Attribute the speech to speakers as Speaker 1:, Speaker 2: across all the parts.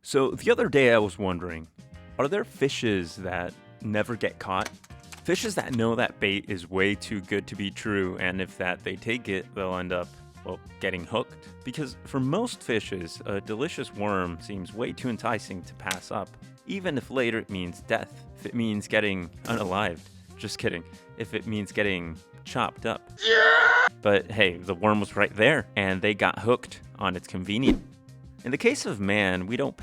Speaker 1: So the other day I was wondering, are there fishes that never get caught? Fishes that know that bait is way too good to be true, and if that they take it, they'll end up, well, getting hooked? Because for most fishes, a delicious worm seems way too enticing to pass up, even if later it means death, if it means getting unalived. Just kidding, if it means getting chopped up. But hey, the worm was right there, and they got hooked on its convenience. In the case of man, we don't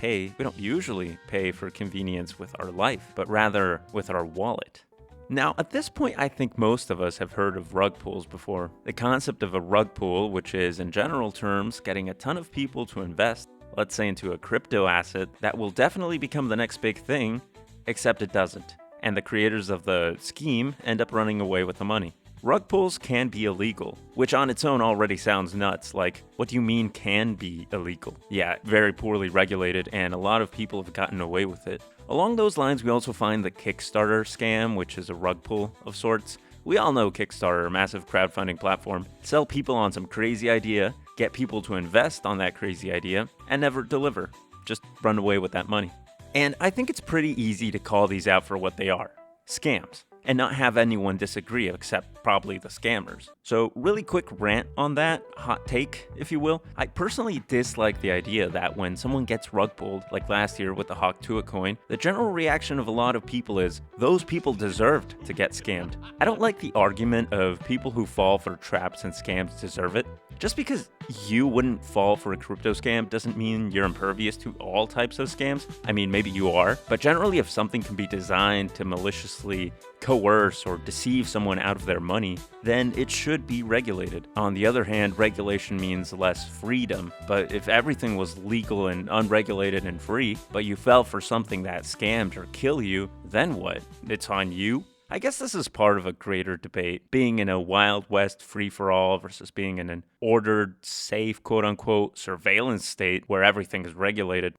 Speaker 1: usually pay for convenience with our life, but rather with our wallet. Now, at this point, I think most of us have heard of rug pulls before. The concept of a rug pull, which is, in general terms, getting a ton of people to invest, let's say into a crypto asset that will definitely become the next big thing, except it doesn't. And the creators of the scheme end up running away with the money. Rug pulls can be illegal, which on its own already sounds nuts. Like, what do you mean can be illegal? Yeah, very poorly regulated, and a lot of people have gotten away with it. Along those lines, we also find the Kickstarter scam, which is a rug pull of sorts. We all know Kickstarter, a massive crowdfunding platform. Sell people on some crazy idea, get people to invest on that crazy idea, and never deliver. Just run away with that money. And I think it's pretty easy to call these out for what they are. Scams. And not have anyone disagree except probably the scammers. So really quick rant on that, hot take, if you will. I personally dislike the idea that when someone gets rug pulled, like last year with the Hawk Tuah coin, the general reaction of a lot of people is, those people deserved to get scammed. I don't like the argument of people who fall for traps and scams deserve it. Just because you wouldn't fall for a crypto scam doesn't mean you're impervious to all types of scams. I mean, maybe you are, but generally if something can be designed to maliciously coerce or deceive someone out of their money, then it should be regulated. On the other hand, regulation means less freedom, but if everything was legal and unregulated and free, but you fell for something that scammed or kill you, then what? It's on you? I guess this is part of a greater debate, being in a Wild West free-for-all versus being in an ordered, safe, quote-unquote, surveillance state where everything is regulated.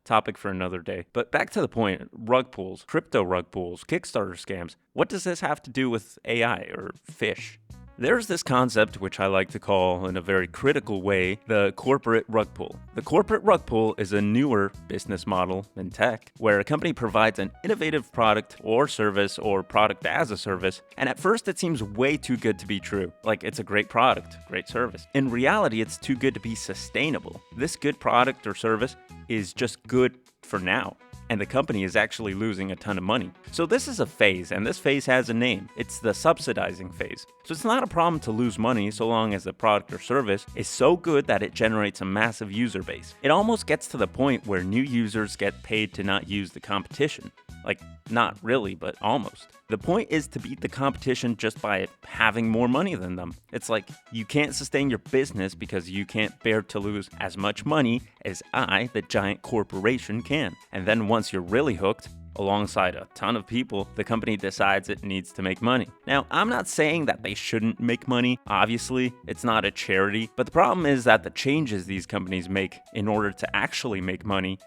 Speaker 1: Topic for another day. But back to the point, rug pulls, crypto rug pulls, Kickstarter scams. What does this have to do with AI or fish? There's this concept, which I like to call, in a very critical way, the corporate rug pull. The corporate rug pull is a newer business model in tech, where a company provides an innovative product or service or product as a service, and at first it seems way too good to be true. Like, it's a great product, great service. In reality, it's too good to be sustainable. This good product or service is just good for now, and the company is actually losing a ton of money. So this is a phase, and this phase has a name. It's the subsidizing phase. So it's not a problem to lose money so long as the product or service is so good that it generates a massive user base. It almost gets to the point where new users get paid to not use the competition. Like, not really, but almost. The point is to beat the competition just by having more money than them. It's like, you can't sustain your business because you can't bear to lose as much money as I, the giant corporation, can. And then once you're really hooked, alongside a ton of people, the company decides it needs to make money. Now, I'm not saying that they shouldn't make money. Obviously, it's not a charity. But the problem is that the changes these companies make in order to actually make money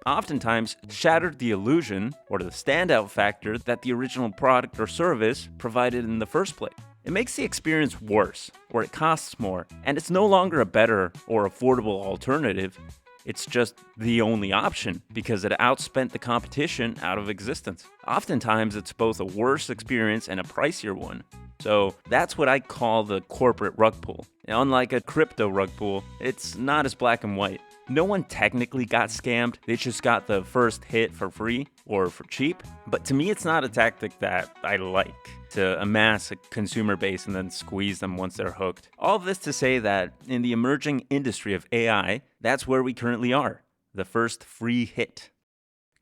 Speaker 1: oftentimes shattered the illusion or the standout factor that the original product or service provided in the first place. It makes the experience worse, or it costs more, and it's no longer a better or affordable alternative. It's just the only option because it outspent the competition out of existence. Oftentimes, it's both a worse experience and a pricier one. So that's what I call the corporate rug pull. Unlike a crypto rug pull, it's not as black and white. No one technically got scammed, they just got the first hit for free or for cheap. But to me, it's not a tactic that I like, to amass a consumer base and then squeeze them once they're hooked. All of this to say that in the emerging industry of AI, that's where we currently are, the first free hit.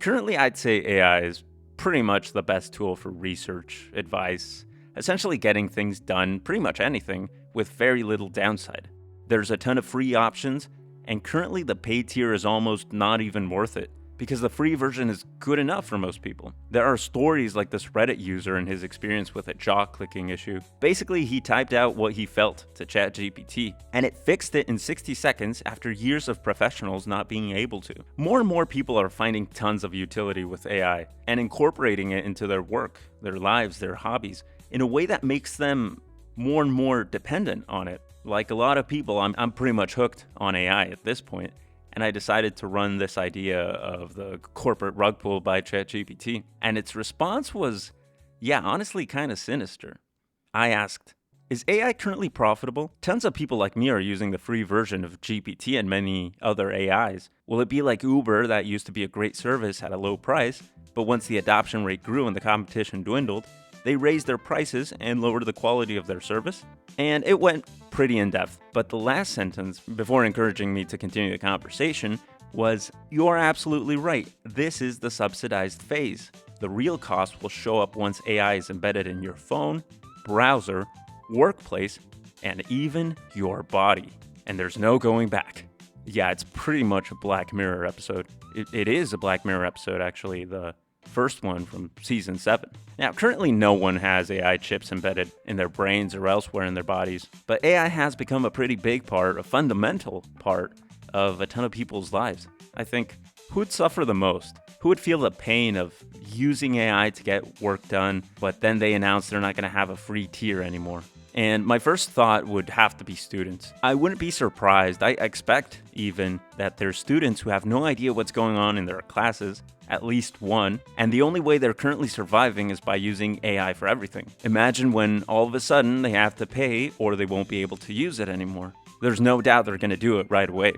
Speaker 1: Currently, I'd say AI is pretty much the best tool for research, advice, essentially getting things done, pretty much anything, with very little downside. There's a ton of free options, and currently the paid tier is almost not even worth it, because the free version is good enough for most people. There are stories like this Reddit user and his experience with a jaw-clicking issue. Basically, he typed out what he felt to ChatGPT, and it fixed it in 60 seconds after years of professionals not being able to. More and more people are finding tons of utility with AI, and incorporating it into their work, their lives, their hobbies, in a way that makes them more and more dependent on it. Like a lot of people, I'm pretty much hooked on AI at this point. and I decided to run this idea of the corporate rug pull by ChatGPT. And its response was, yeah, honestly kind of sinister. I asked, is AI currently profitable? Tons of people like me are using the free version of GPT and many other AIs. Will it be like Uber that used to be a great service at a low price, but once the adoption rate grew and the competition dwindled, they raised their prices and lowered the quality of their service? And it went pretty in-depth, but the last sentence, before encouraging me to continue the conversation, was, you're absolutely right. This is the subsidized phase. The real cost will show up once AI is embedded in your phone, browser, workplace, and even your body. And there's no going back. Yeah, it's pretty much a Black Mirror episode. It is a Black Mirror episode, actually, the first one from season 7. Now, currently no one has AI chips embedded in their brains or elsewhere in their bodies, but AI has become a pretty big part, a fundamental part of a ton of people's lives. I think, who would suffer the most? Who would feel the pain of using AI to get work done, but then they announce they're not going to have a free tier anymore? And my first thought would have to be students. I wouldn't be surprised, I expect even, that there's students who have no idea what's going on in their classes, at least one, and the only way they're currently surviving is by using AI for everything. Imagine when all of a sudden they have to pay or they won't be able to use it anymore. There's no doubt they're going to do it right away.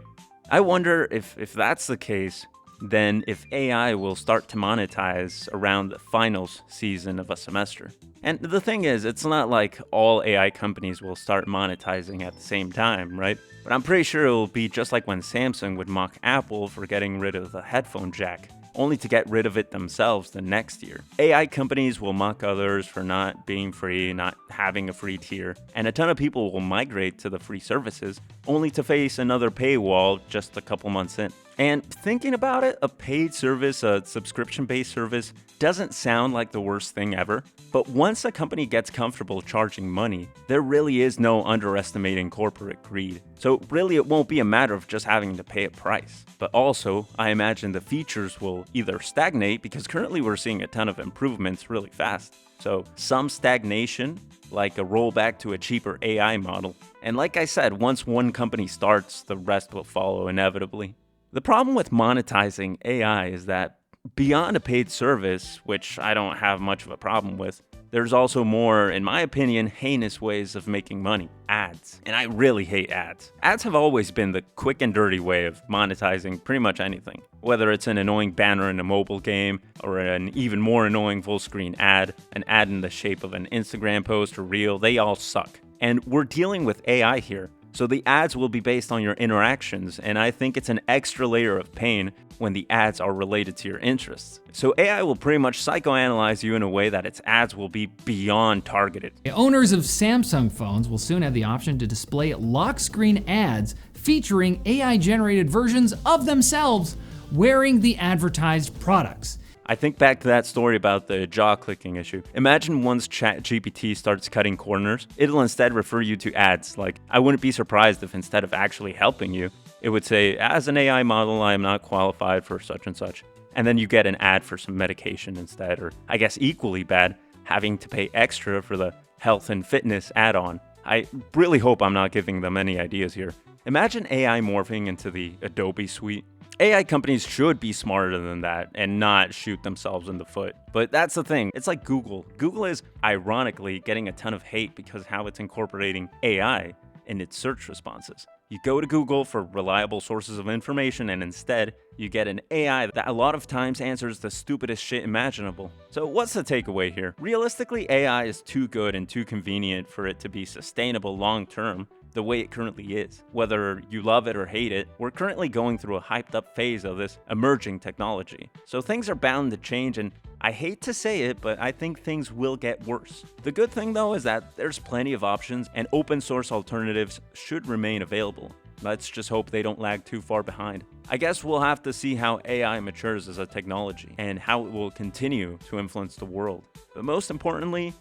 Speaker 1: I wonder if that's the case, then if AI will start to monetize around the finals season of a semester. And the thing is, it's not like all AI companies will start monetizing at the same time, right? But I'm pretty sure it'll be just like when Samsung would mock Apple for getting rid of the headphone jack, only to get rid of it themselves the next year. AI companies will mock others for not being free, not having a free tier, and a ton of people will migrate to the free services, only to face another paywall just a couple months in. And thinking about it, a paid service, a subscription-based service, doesn't sound like the worst thing ever. But once a company gets comfortable charging money, there really is no underestimating corporate greed. So really it won't be a matter of just having to pay a price. But also, I imagine the features will either stagnate, because currently we're seeing a ton of improvements really fast. So some stagnation, like a rollback to a cheaper AI model. And like I said, once one company starts, the rest will follow inevitably. The problem with monetizing AI is that beyond a paid service, which I don't have much of a problem with, there's also more, in my opinion, heinous ways of making money. Ads. And I really hate ads. Ads have always been the quick and dirty way of monetizing pretty much anything. Whether it's an annoying banner in a mobile game, or an even more annoying full-screen ad, an ad in the shape of an Instagram post or reel, they all suck. And we're dealing with AI here. So the ads will be based on your interactions, and I think it's an extra layer of pain when the ads are related to your interests. So AI will pretty much psychoanalyze you in a way that its ads will be beyond targeted.
Speaker 2: Owners of Samsung phones will soon have the option to display lock screen ads featuring AI-generated versions of themselves wearing the advertised products.
Speaker 1: I think back to that story about the jaw clicking issue. Imagine once ChatGPT starts cutting corners, it'll instead refer you to ads. Like, I wouldn't be surprised if instead of actually helping you, it would say, as an AI model, I am not qualified for such and such. And then you get an ad for some medication instead, or I guess equally bad, having to pay extra for the health and fitness add-on. I really hope I'm not giving them any ideas here. Imagine AI morphing into the Adobe suite. AI companies should be smarter than that and not shoot themselves in the foot. But that's the thing, it's like Google. Google is ironically getting a ton of hate because how it's incorporating AI in its search responses. You go to Google for reliable sources of information, and instead you get an AI that a lot of times answers the stupidest shit imaginable. So what's the takeaway here? Realistically, AI is too good and too convenient for it to be sustainable long term the way it currently is. Whether you love it or hate it, we're currently going through a hyped up phase of this emerging technology. So things are bound to change, and I hate to say it, but I think things will get worse. The good thing though is that there's plenty of options, and open source alternatives should remain available. Let's just hope they don't lag too far behind. I guess we'll have to see how AI matures as a technology and how it will continue to influence the world. But most importantly,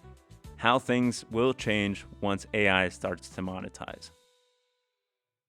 Speaker 1: how things will change once AI starts to monetize.